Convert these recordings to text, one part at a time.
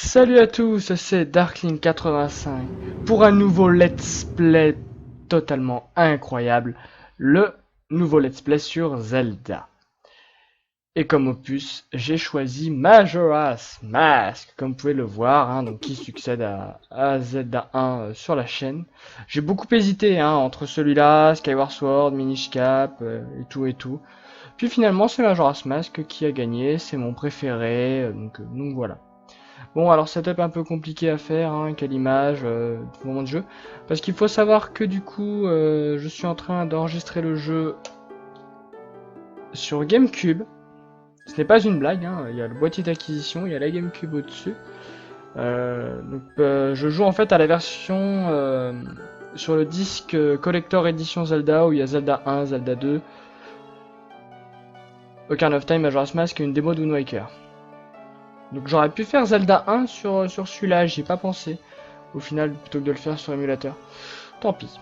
Salut à tous, c'est Darkling85 pour un nouveau let's play totalement incroyable, le nouveau let's play sur Zelda. Et comme opus, j'ai choisi Majora's Mask, comme vous pouvez le voir, donc qui succède à Zelda 1 sur la chaîne. J'ai beaucoup hésité entre celui-là, Skyward Sword, Minish Cap et tout. Puis finalement c'est Majora's Mask qui a gagné, c'est mon préféré, donc voilà. Bon, alors setup un peu compliqué à faire, quelle image, moment de jeu. Parce qu'il faut savoir que du coup, je suis en train d'enregistrer le jeu sur GameCube. Ce n'est pas une blague, il y a le boîtier d'acquisition, il y a la GameCube au-dessus. Je joue en fait à la version sur le disque Collector Edition Zelda, où il y a Zelda 1, Zelda 2, Ocarina of Time, Majora's Mask et une démo de Wind Waker. Donc j'aurais pu faire Zelda 1 sur celui-là, j'y ai pas pensé. Au final, plutôt que de le faire sur émulateur. Tant pis.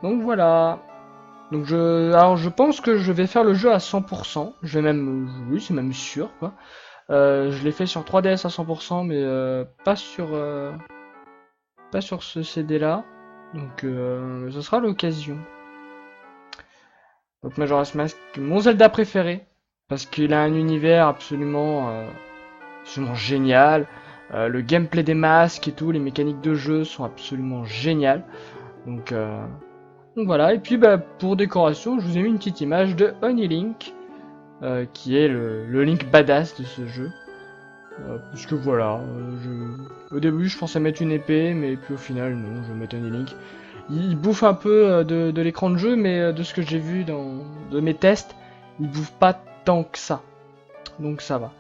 Donc voilà. Alors je pense que je vais faire le jeu à 100%. Je vais même, oui, c'est même sûr, quoi. Je l'ai fait sur 3DS à 100%, mais pas sur ce CD-là. Donc ce sera l'occasion. Donc Majora's Mask, mon Zelda préféré, parce qu'il a un univers absolument génial. Le gameplay des masques et tout, les mécaniques de jeu sont absolument géniales. Donc voilà, et puis pour décoration, je vous ai mis une petite image de Honey Link, qui est le Link badass de ce jeu. Parce que voilà, au début je pensais mettre une épée, mais puis au final non, je vais mettre Honey Link. Il bouffe un peu de l'écran de jeu, mais de ce que j'ai vu de mes tests, il bouffe pas tant que ça. Donc ça va.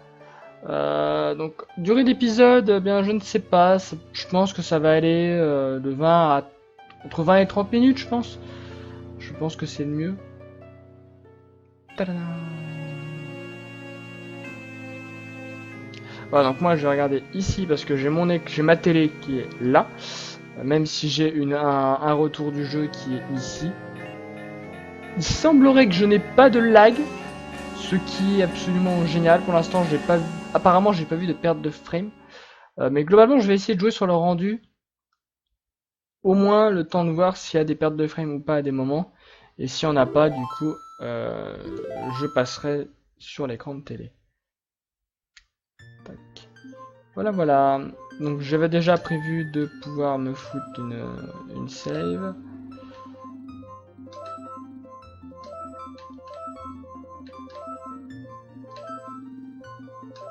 Donc durée d'épisode, eh bien je ne sais pas, je pense que ça va aller de 20 à entre 20 et 30 minutes, je pense. Je pense que c'est le mieux. Tadam. Voilà, donc moi je vais regarder ici parce que j'ai ma télé qui est là, même si j'ai un retour du jeu qui est ici. Il semblerait que je n'ai pas de lag, ce qui est absolument génial. Pour l'instant, apparemment j'ai pas vu de perte de frame. Mais globalement, je vais essayer de jouer sur le rendu. Au moins le temps de voir s'il y a des pertes de frame ou pas à des moments. Et si on n'a pas, du coup, je passerai sur l'écran de télé. Tac. Voilà. Donc j'avais déjà prévu de pouvoir me foutre une save.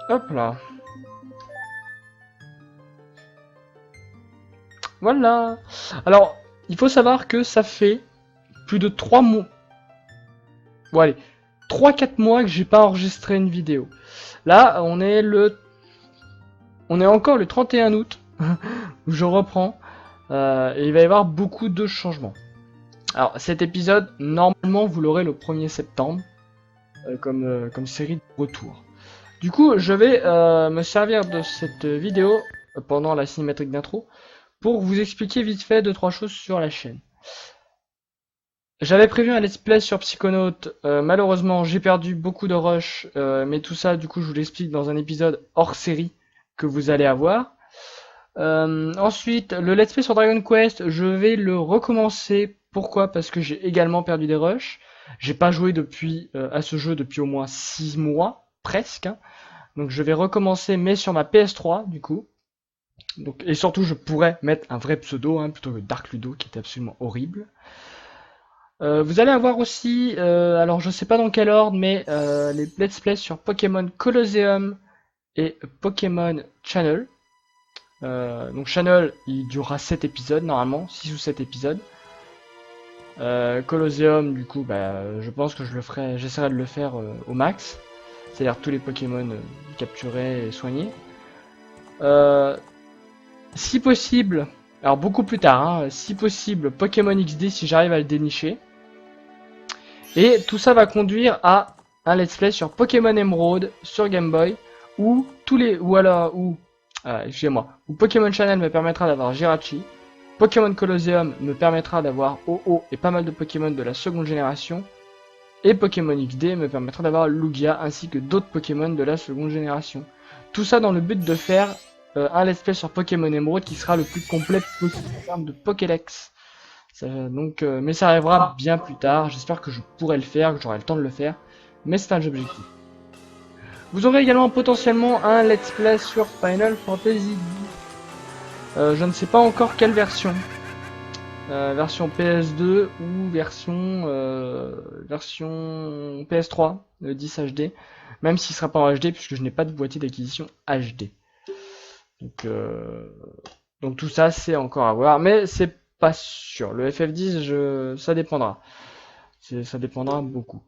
Hop là. Voilà. Alors, il faut savoir que ça fait plus de 3 mois. Bon allez, 3-4 mois que j'ai pas enregistré une vidéo. Là, on est encore le 31 août, où je reprends, et il va y avoir beaucoup de changements. Alors cet épisode, normalement vous l'aurez le 1er septembre, comme série de retour. Du coup, je vais me servir de cette vidéo pendant la cinématique d'intro pour vous expliquer vite fait 2-3 choses sur la chaîne. J'avais prévu un let's play sur Psychonaut, malheureusement j'ai perdu beaucoup de rush, mais tout ça du coup je vous l'explique dans un épisode hors série que vous allez avoir. Ensuite, le let's play sur Dragon Quest, je vais le recommencer. Pourquoi? Parce que j'ai également perdu des rushs. J'ai pas joué à ce jeu depuis au moins 6 mois, presque. Donc je vais recommencer, mais sur ma PS3 du coup. Donc, et surtout, je pourrais mettre un vrai pseudo plutôt que Dark Ludo qui était absolument horrible. Vous allez avoir aussi, alors je sais pas dans quel ordre, mais les let's play sur Pokémon Colosseum et Pokémon Channel. Donc Channel, il durera 7 épisodes normalement, 6 ou 7 épisodes. Colosseum, du coup, je pense que j'essaierai de le faire au max. C'est-à-dire tous les Pokémon capturés et soignés. Si possible, alors beaucoup plus tard, si possible, Pokémon XD si j'arrive à le dénicher. Et tout ça va conduire à un let's play sur Pokémon Emerald sur Game Boy, où Pokémon Channel me permettra d'avoir Jirachi, Pokémon Colosseum me permettra d'avoir OO et pas mal de Pokémon de la seconde génération, et Pokémon XD me permettra d'avoir Lugia ainsi que d'autres Pokémon de la seconde génération. Tout ça dans le but de faire un let's play sur Pokémon Emerald qui sera le plus complet possible en termes de Pokédex. Mais ça arrivera bien plus tard. J'espère que je pourrai le faire, que j'aurai le temps de le faire. Mais c'est un objectif. Vous aurez également potentiellement un let's play sur Final Fantasy X. Je ne sais pas encore quelle version. Version PS2 ou version PS3, le 10 HD. Même s'il sera pas en HD puisque je n'ai pas de boîtier d'acquisition HD. Donc tout ça c'est encore à voir, mais c'est pas sûr. Le FF10, ça dépendra. Ça dépendra beaucoup.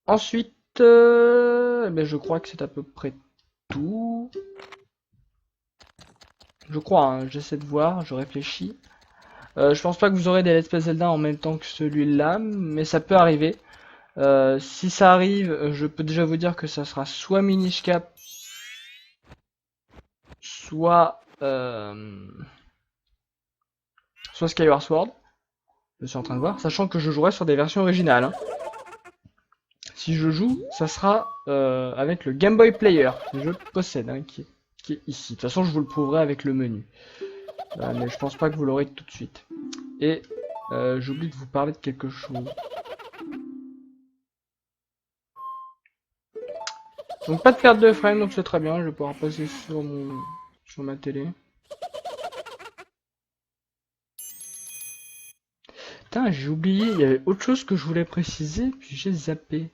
Ensuite, je crois que c'est à peu près tout. Je crois, hein, j'essaie de voir, je réfléchis. Je pense pas que vous aurez des Let's Play Zelda en même temps que celui-là, mais ça peut arriver. Si ça arrive, je peux déjà vous dire que ça sera soit Minish Cap, soit Skyward Sword. Je suis en train de voir, sachant que je jouerai sur des versions originales. Hein. Si je joue, ça sera avec le Game Boy Player que je possède, hein, qui est ici. De toute façon, je vous le prouverai avec le menu. Mais je pense pas que vous l'aurez tout de suite. Et j'oublie de vous parler de quelque chose. Donc pas de perte de frame, donc c'est très bien. Je vais pouvoir passer sur ma télé. Putain, j'ai oublié, il y avait autre chose que je voulais préciser, puis j'ai zappé.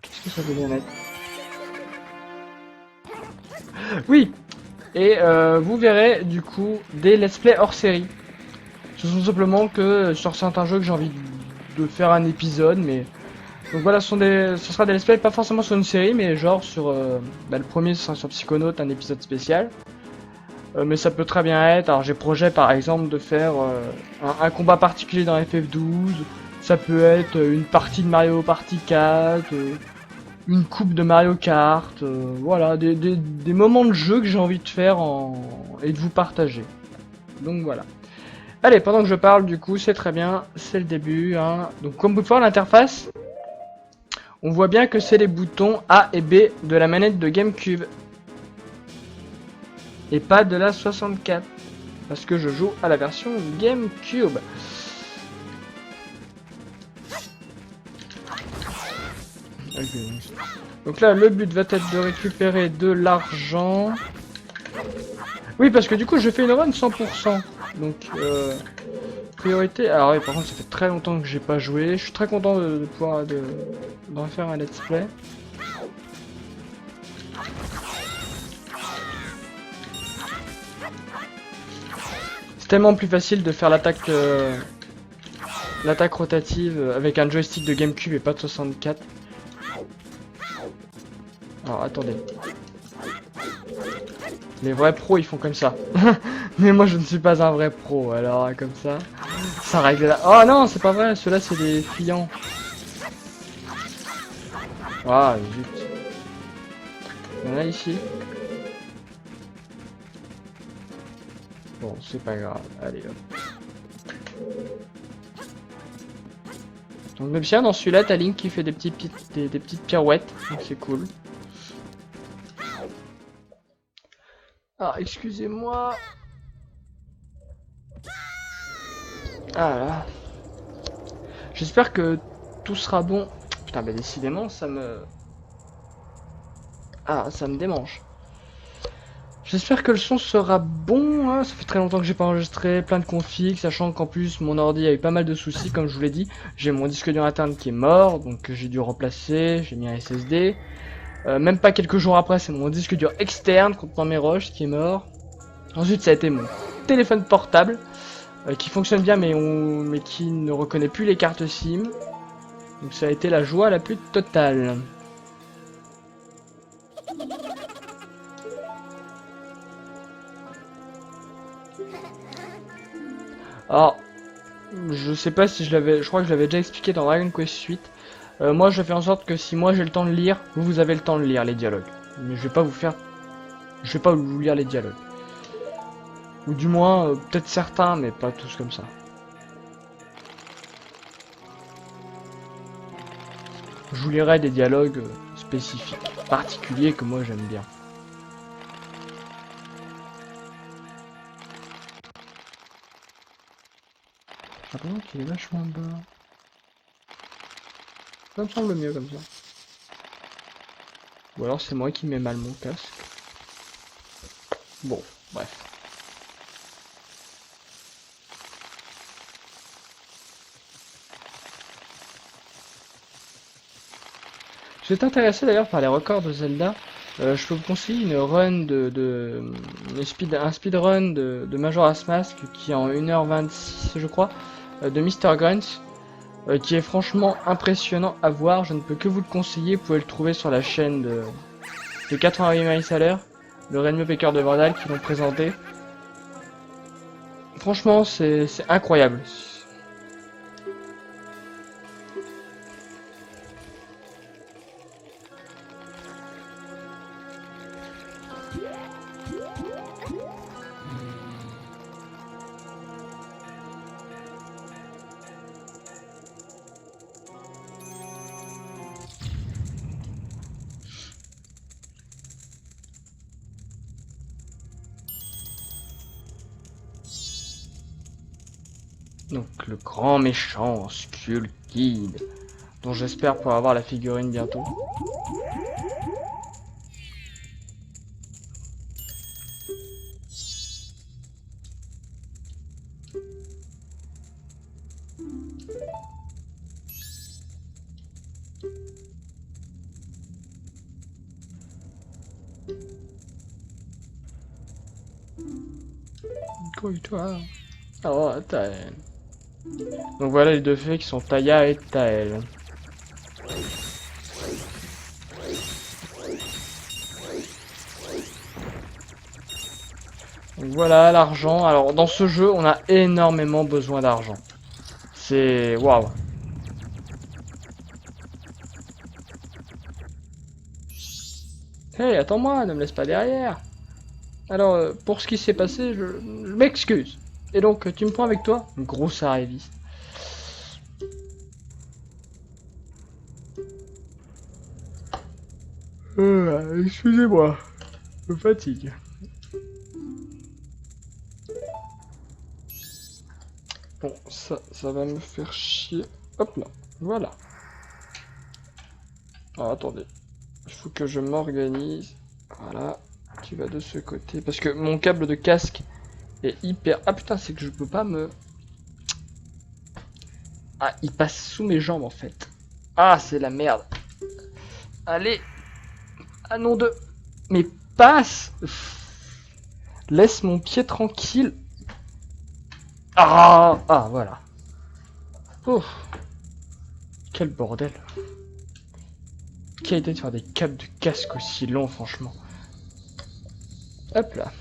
Qu'est-ce que ça veut bien être? Oui. Et vous verrez du coup des let's play hors série. Ce sont simplement que sur certains jeux que j'ai envie de faire un épisode, mais donc voilà, ce sera des let's play pas forcément sur une série, mais genre sur le premier ce sera sur Psychonaut, un épisode spécial. Mais ça peut très bien être, alors j'ai projet par exemple de faire un combat particulier dans FF12, ça peut être une partie de Mario Party 4, une coupe de Mario Kart, voilà, des moments de jeu que j'ai envie de faire et de vous partager. Donc voilà. Allez, pendant que je parle, du coup, c'est très bien, c'est le début. Hein. Donc comme vous pouvez voir l'interface, on voit bien que c'est les boutons A et B de la manette de GameCube. Et pas de la 64. Parce que je joue à la version GameCube. Okay. Donc là, le but va être de récupérer de l'argent. Oui, parce que du coup, je fais une run 100%. Donc, priorité. Alors, oui, par contre, ça fait très longtemps que j'ai pas joué. Je suis très content de pouvoir d'en faire un let's play. C'est tellement plus facile de faire l'attaque rotative avec un joystick de GameCube et pas de 64. Alors attendez. Les vrais pros ils font comme ça. Mais moi je ne suis pas un vrai pro, alors comme ça règle là. Oh non, c'est pas vrai, ceux-là c'est des clients. Ah zut. Il y en a ici. Bon, c'est pas grave, allez hop. Donc même bien dans celui-là, t'as Link qui fait des petites pirouettes, donc c'est cool. Ah, excusez-moi. Ah là. J'espère que tout sera bon. Putain, bah décidément, ça me... Ah, ça me démange. J'espère que le son sera bon, hein. Ça fait très longtemps que j'ai pas enregistré, plein de configs, sachant qu'en plus mon ordi a eu pas mal de soucis, comme je vous l'ai dit. J'ai mon disque dur interne qui est mort, donc j'ai dû remplacer, j'ai mis un SSD. Même pas quelques jours après, c'est mon disque dur externe contenant mes rushs qui est mort. Ensuite, ça a été mon téléphone portable, qui fonctionne bien mais qui ne reconnaît plus les cartes SIM. Donc ça a été la joie la plus totale. Alors, je sais pas si je crois que je l'avais déjà expliqué dans Dragon Quest 8. Moi, je fais en sorte que si moi j'ai le temps de lire, vous avez le temps de lire les dialogues. Mais je vais pas vous lire les dialogues. Ou du moins, peut-être certains, mais pas tous comme ça. Je vous lirai des dialogues spécifique, particulier que moi j'aime bien. J'ai l'impression qu'il est vachement bas. Ça me semble mieux comme ça. Ou alors c'est moi qui mets mal mon casque. Bon, bref. Si vous êtes intéressé d'ailleurs par les records de Zelda, je peux vous conseiller une run un speedrun de Majora's Mask qui est en 1h26 je crois, de Mr. Grunt, qui est franchement impressionnant à voir. Je ne peux que vous le conseiller, vous pouvez le trouver sur la chaîne de 88 miles à l'heure, le Renmu Baker de Vandal qui l'ont présenté. Franchement c'est incroyable. Donc le grand méchant Skull Kid, dont j'espère pouvoir avoir la figurine bientôt. Toi. Oh, Taël. Donc voilà les deux fées qui sont Taya et Taël. Donc voilà l'argent. Alors dans ce jeu, on a énormément besoin d'argent. C'est waouh. Hey, attends-moi, ne me laisse pas derrière. Alors, pour ce qui s'est passé, je m'excuse. Et donc, tu me prends avec toi? Grosse arriviste. Excusez-moi, je me fatigue. Bon, ça va me faire chier. Hop là, voilà. Alors, attendez. Il faut que je m'organise. Voilà, tu vas de ce côté. Parce que mon câble de casque est hyper... Ah putain, c'est que je peux pas me... Ah, il passe sous mes jambes en fait. Ah, c'est la merde. Allez. Ah non de... Mais passe. Laisse mon pied tranquille. Ah, voilà. Oh. Quel bordel. Quelle idée de faire des câbles de casque aussi longs, franchement. Hop là.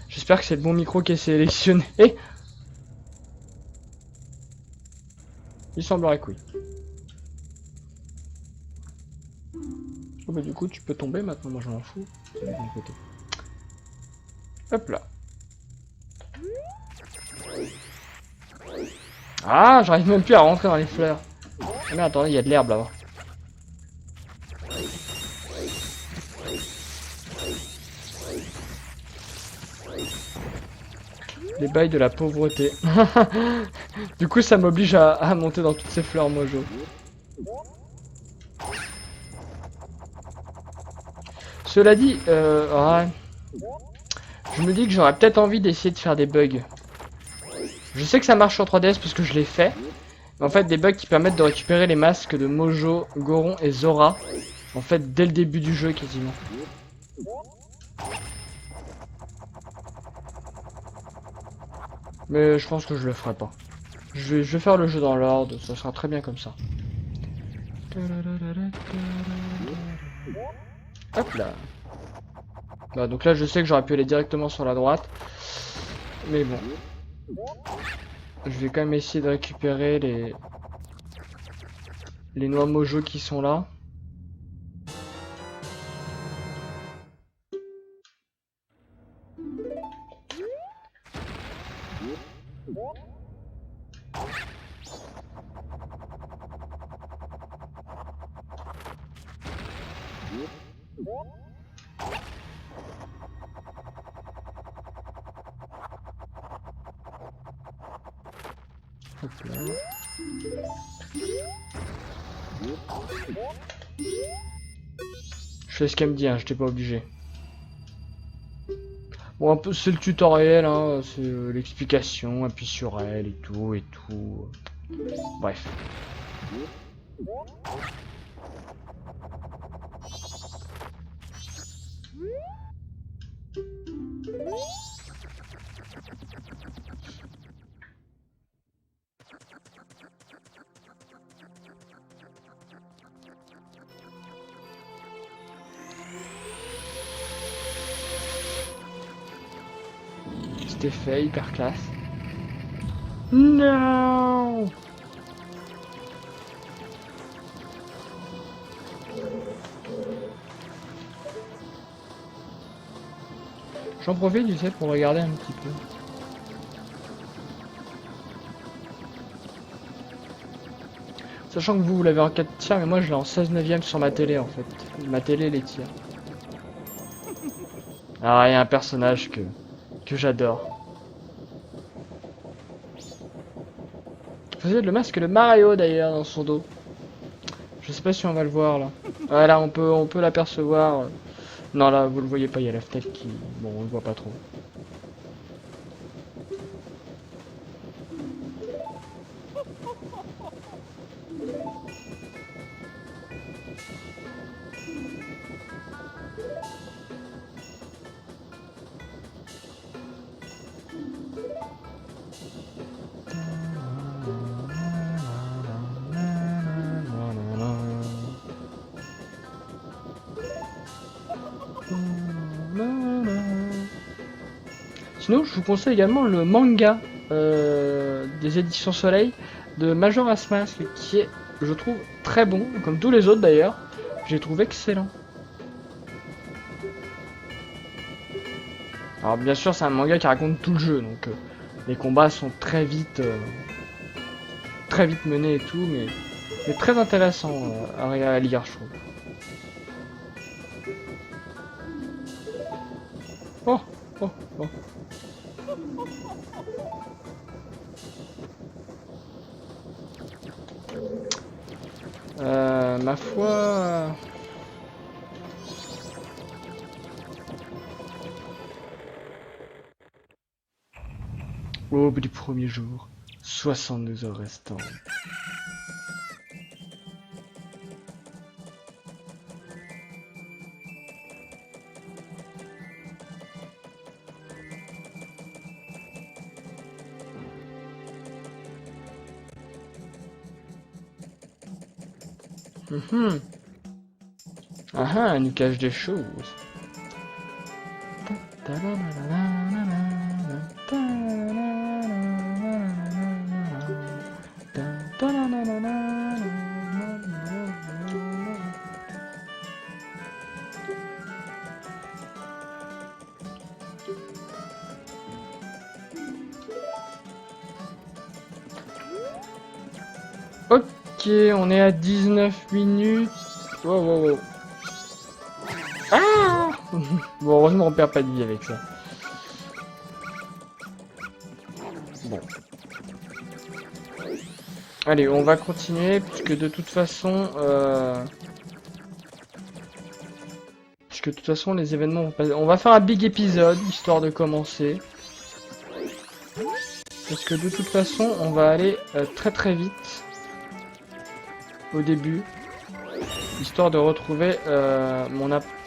J'espère que c'est le bon micro qui est sélectionné. Il semblerait que oui. Oh bah du coup tu peux tomber maintenant, moi je m'en fous. C'est du bon côté. Hop là. Ah, j'arrive même plus à rentrer dans les fleurs. Ah mais attendez, il y a de l'herbe là-bas. Les bails de la pauvreté. Du coup ça m'oblige à monter dans toutes ces fleurs mojo. Cela dit, ouais, je me dis que j'aurais peut-être envie d'essayer de faire des bugs. Je sais que ça marche sur 3DS parce que je l'ai fait. Mais en fait des bugs qui permettent de récupérer les masques de Mojo, Goron et Zora. En fait dès le début du jeu quasiment. Mais je pense que je le ferai pas. Je vais faire le jeu dans l'ordre, ça sera très bien comme ça. Hop là. Bah, donc là je sais que j'aurais pu aller directement sur la droite. Mais bon. Je vais quand même essayer de récupérer les noix mojo qui sont là. Hop là. Je fais ce qu'elle me dit, hein, j'étais pas obligé. Bon, un peu, c'est le tutoriel, hein, c'est l'explication, appuie sur elle et tout et tout. Bref. C'était fait, hyper classe. Non. J'en profite, tu sais, pour regarder un petit peu. Sachant que vous l'avez en 4 tiers, mais moi je l'ai en 16/9 sur ma télé en fait. Ma télé les tiers. Alors il y a un personnage que j'adore. Vous avez le masque de Mario d'ailleurs dans son dos. Je sais pas si on va le voir là. Voilà, on peut l'apercevoir. Non là, vous le voyez pas, il y a la fenêtre qui... Bon, on le voit pas trop. Sinon, je vous conseille également le manga des éditions Soleil de Majora's Mask qui est, je trouve, très bon, comme tous les autres d'ailleurs. J'ai trouvé excellent. Alors bien sûr, c'est un manga qui raconte tout le jeu, donc les combats sont très vite menés et tout, mais très intéressant à lire, je trouve. Oh, oh, oh. Ma foi... Au bout du premier jour, 62 heures restantes. Ah ah, elle nous cache des choses. Ok, on est à 19 minutes. Wow, wow, wow. Ah bon, heureusement on perd pas de vie avec ça. Bon. Allez, on va continuer, puisque de toute façon... Puisque de toute façon les événements vont passer... On va faire un big épisode, histoire de commencer. Parce que de toute façon, on va aller très très vite. Au début. Histoire de retrouver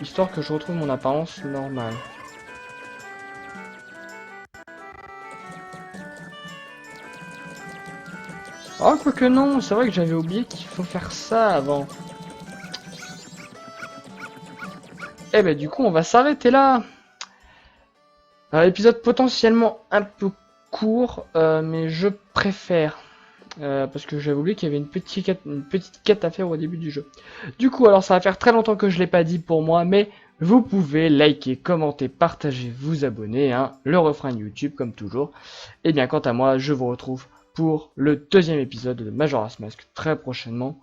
histoire que je retrouve mon apparence normale. Oh, quoique non, c'est vrai que j'avais oublié qu'il faut faire ça avant. Eh ben du coup, on va s'arrêter là. Épisode potentiellement un peu court, mais je préfère. Parce que j'avais oublié qu'il y avait une petite quête à faire au début du jeu. Du coup, alors ça va faire très longtemps que je l'ai pas dit pour moi, mais vous pouvez liker, commenter, partager, vous abonner, hein, le refrain YouTube comme toujours. Et bien quant à moi, je vous retrouve pour le deuxième épisode de Majora's Mask très prochainement.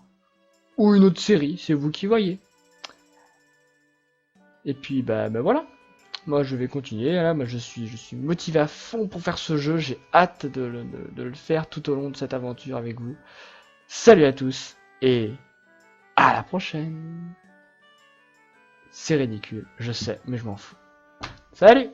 Ou une autre série, c'est vous qui voyez. Et puis bah voilà. Moi je vais continuer, là, moi je suis motivé à fond pour faire ce jeu, j'ai hâte de le faire tout au long de cette aventure avec vous. Salut à tous, et à la prochaine. C'est ridicule, je sais, mais je m'en fous. Salut!